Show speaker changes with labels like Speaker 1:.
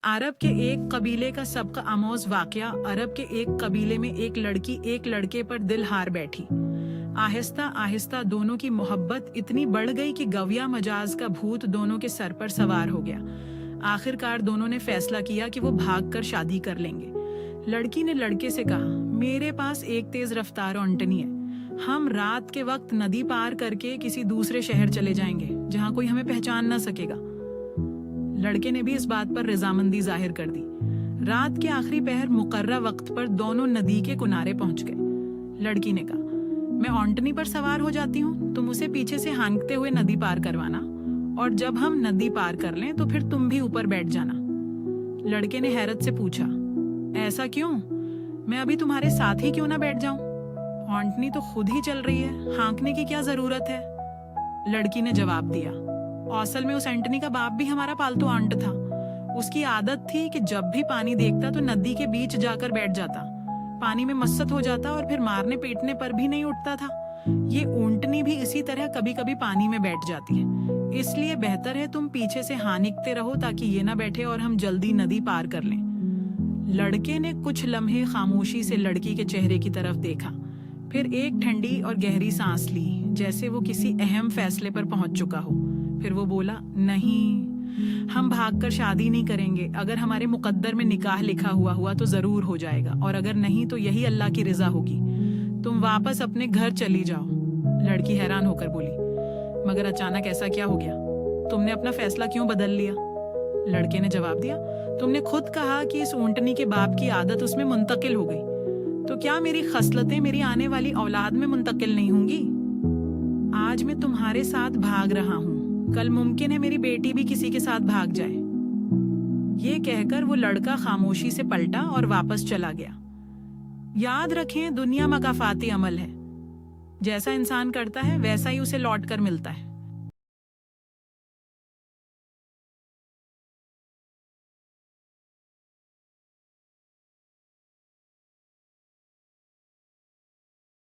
Speaker 1: अरब के एक कबीले का सबका आमोज वाकया। अरब के एक कबीले में एक लड़की एक लड़के पर दिल हार बैठी। आहिस्ता आहिस्ता दोनों की मोहब्बत इतनी बढ़ गई कि गविया मजाज का भूत दोनों के सर पर सवार हो गया। आखिरकार दोनों ने फैसला किया कि वो भागकर शादी कर लेंगे। लड़की ने लड़के से कहा, मेरे पास एक तेज रफ्तार ओंटनी है, हम रात के वक्त नदी पार करके किसी दूसरे शहर चले जाएंगे जहाँ कोई हमें पहचान न सकेगा। लड़के ने भी इस बात पर रजामंदी जाहिर कर दी। रात के आखिरी पहर मुकर्रर वक्त पर दोनों नदी के किनारे पहुंच गए। लड़की ने कहा, मैं ओंटनी पर सवार हो जाती हूँ, तुम उसे पीछे से हाँकते हुए नदी पार करवाना, और जब हम नदी पार कर लें तो फिर तुम भी ऊपर बैठ जाना। लड़के ने हैरत से पूछा, ऐसा क्यों? मैं अभी तुम्हारे साथ ही क्यों ना बैठ जाऊं? ओंटनी तो खुद ही चल रही है, हाँकने की क्या जरूरत है? लड़की ने जवाब दिया, असल में उस एंटनी का बाप भी हमारा पालतू आंट था। उसकी आदत थी कि जब भी पानी देखता तो नदी के बीच जाकर बैठ जाता, पानी में मस्सत हो जाता और फिर मारने पीटने पर भी नहीं उठता था। ये ऊंटनी भी इसी तरह कभी कभी पानी में बैठ जाती है, इसलिए बेहतर है तुम पीछे से हानिकते रहो ताकि ये ना बैठे और हम जल्दी नदी पार कर लें। लड़के ने कुछ लम्हे खामोशी से लड़की के चेहरे की तरफ देखा, फिर एक ठंडी और गहरी सांस ली, जैसे वो किसी अहम फैसले पर पहुंच चुका हो। फिर वो बोला, नहीं, हम भागकर शादी नहीं करेंगे। अगर हमारे मुकद्दर में निकाह लिखा हुआ तो जरूर हो जाएगा, और अगर नहीं तो यही अल्लाह की रिजा होगी। तुम वापस अपने घर चली जाओ। लड़की हैरान होकर बोली, मगर अचानक ऐसा क्या हो गया? तुमने अपना फैसला क्यों बदल लिया? लड़के ने जवाब दिया, तुमने खुद कहा कि इस ऊंटनी के बाप की आदत उसमें मुंतकिल हो गई, तो क्या मेरी खसलतें मेरी आने वाली औलाद में मुंतकिल नहीं होंगी? आज मैं तुम्हारे साथ भाग रहा हूँ, कल मुमकिन है मेरी बेटी भी किसी के साथ भाग जाए। ये कहकर वो लड़का खामोशी से पलटा और वापस चला गया। याद रखें, दुनिया मकाफाती अमल है, जैसा इंसान करता है वैसा ही उसे लौट कर मिलता है।